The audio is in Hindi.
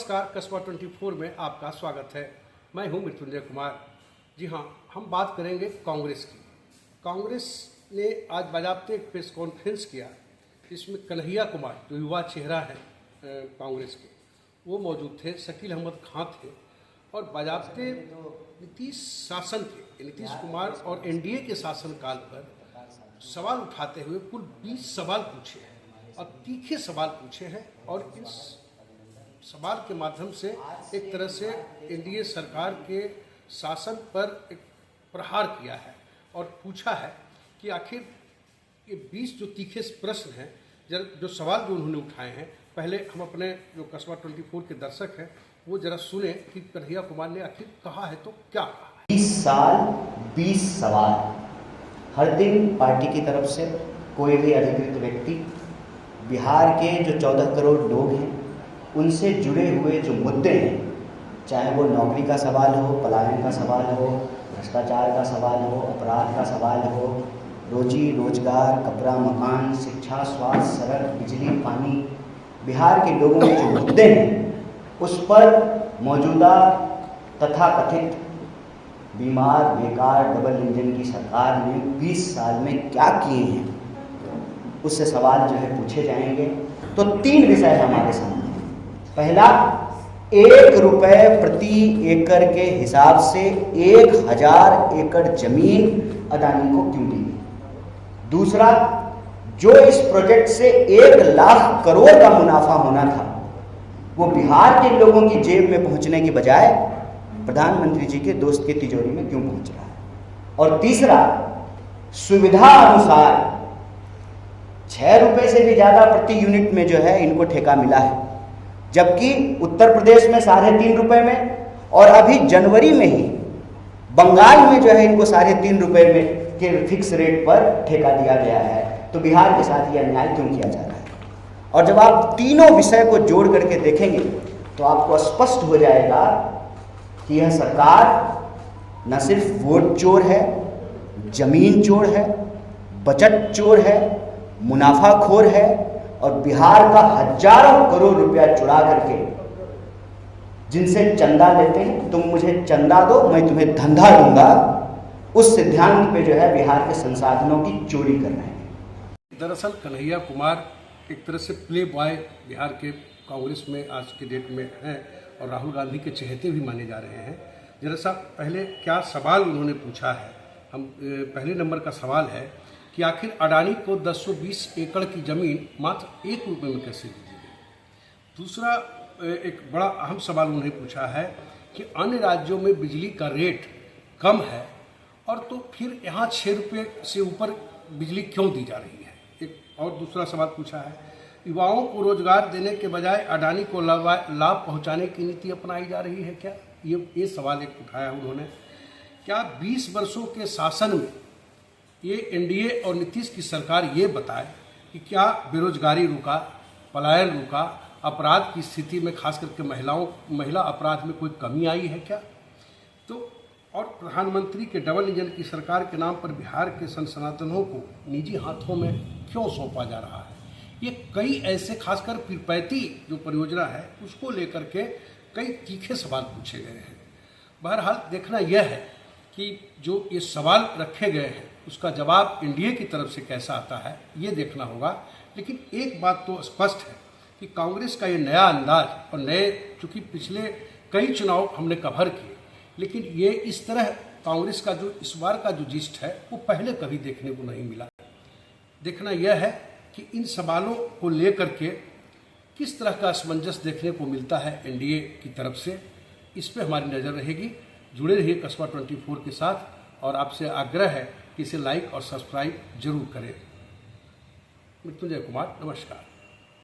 नमस्कार, कस्बा 24 में आपका स्वागत है। मैं हूं मृत्युंजय कुमार। जी हां, हम बात करेंगे कांग्रेस की। कांग्रेस ने आज बाजाबते एक प्रेस कॉन्फ्रेंस किया, इसमें कन्हैया कुमार जो युवा चेहरा है कांग्रेस के, वो मौजूद थे, शकील अहमद खां थे और बाजाबते नीतीश शासन के, नीतीश कुमार और एनडीए के शासनकाल पर सवाल उठाते हुए कुल 20 सवाल पूछे हैं और तीखे सवाल पूछे हैं और इस सवाल के माध्यम से एक तरह से एनडीए सरकार के शासन पर एक प्रहार किया है और पूछा है कि आखिर ये 20 जो तीखे प्रश्न हैं, जो सवाल जो उन्होंने उठाए हैं, पहले हम अपने जो कस्बा 24 के दर्शक हैं वो जरा सुने कि कन्हैया कुमार ने आखिर कहा है तो क्या कहा है। 20 साल 20 सवाल, हर दिन पार्टी की तरफ से कोई भी अधिकृत व्यक्ति बिहार के जो 14 करोड़ लोग हैं उनसे जुड़े हुए जो मुद्दे हैं, चाहे वो नौकरी का सवाल हो, पलायन का सवाल हो, भ्रष्टाचार का सवाल हो, अपराध का सवाल हो, रोजी रोजगार, कपड़ा मकान, शिक्षा, स्वास्थ्य, सड़क, बिजली, पानी, बिहार के लोगों के जो मुद्दे हैं उस पर मौजूदा तथाकथित बीमार बेकार डबल इंजन की सरकार ने 20 साल में क्या किए हैं, उससे सवाल जो है पूछे जाएंगे। तो 3 विषय हमारे सामने। पहला, 1 रुपए प्रति एकड़ के हिसाब से 1000 एकड़ जमीन अदानी को क्यों दी गई। दूसरा, जो इस प्रोजेक्ट से 1 लाख करोड़ का मुनाफा होना था वो बिहार के लोगों की जेब में पहुंचने की बजाय प्रधानमंत्री जी के दोस्त की तिजोरी में क्यों पहुंच रहा है। और तीसरा, सुविधा अनुसार 6 रुपए से भी ज्यादा प्रति यूनिट में जो है इनको ठेका मिला है, जबकि उत्तर प्रदेश में 3.5 रुपए में और अभी जनवरी में ही बंगाल में जो है इनको 3.5 रुपए में के फिक्स रेट पर ठेका दिया गया है। तो बिहार के साथ ये अन्याय क्यों किया जा रहा है। और जब आप तीनों विषय को जोड़ करके देखेंगे तो आपको स्पष्ट हो जाएगा कि यह सरकार न सिर्फ वोट चोर है, जमीन चोर है, बजट चोर है, मुनाफाखोर है और बिहार का हजारों करोड़ रुपया चुरा करके जिनसे चंदा लेते हैं, तुम मुझे चंदा दो मैं तुम्हें धंधा दूंगा, उस सिद्धांत पे जो है बिहार के संसाधनों की चोरी कर रहे हैं। दरअसल कन्हैया कुमार एक तरह से प्ले बॉय बिहार के कांग्रेस में आज के डेट में हैं और राहुल गांधी के चहेते भी माने जा रहे हैं। जरा सा पहले क्या सवाल उन्होंने पूछा है, हम पहले नंबर का सवाल है कि आखिर अडानी को 220 एकड़ की ज़मीन मात्र 1 रुपये में कैसे दी गई। दूसरा एक बड़ा अहम सवाल उन्होंने पूछा है कि अन्य राज्यों में बिजली का रेट कम है और तो फिर यहाँ 6 रुपये से ऊपर बिजली क्यों दी जा रही है। एक और दूसरा सवाल पूछा है, युवाओं को रोजगार देने के बजाय अडानी को लाभ पहुँचाने की नीति अपनाई जा रही है क्या, ये सवाल एक उठाया उन्होंने। क्या 20 वर्षों के शासन में ये एनडीए और नीतीश की सरकार ये बताए कि क्या बेरोजगारी रुका, पलायन रुका, अपराध की स्थिति में खास करके महिला अपराध में कोई कमी आई है क्या। तो और प्रधानमंत्री के डबल इंजन की सरकार के नाम पर बिहार के संसाधनों को निजी हाथों में क्यों सौंपा जा रहा है। ये कई ऐसे खासकर पीरपैती जो परियोजना है उसको लेकर के कई तीखे सवाल पूछे गए हैं। बहरहाल देखना यह है कि जो ये सवाल रखे गए हैं उसका जवाब एनडीए की तरफ से कैसा आता है ये देखना होगा। लेकिन एक बात तो स्पष्ट है कि कांग्रेस का ये नया अंदाज और नए, चूँकि पिछले कई चुनाव हमने कवर किए, लेकिन ये इस तरह कांग्रेस का जो इस बार का जो जिस्ट है वो पहले कभी देखने को नहीं मिला। देखना यह है कि इन सवालों को लेकर के किस तरह का असमंजस देखने को मिलता है एनडीए की तरफ से, इस पर हमारी नज़र रहेगी। जुड़े रहिए कस्बा 24 के साथ और आपसे आग्रह है कि इसे लाइक और सब्सक्राइब जरूर करें। मृत्युंजय कुमार, नमस्कार।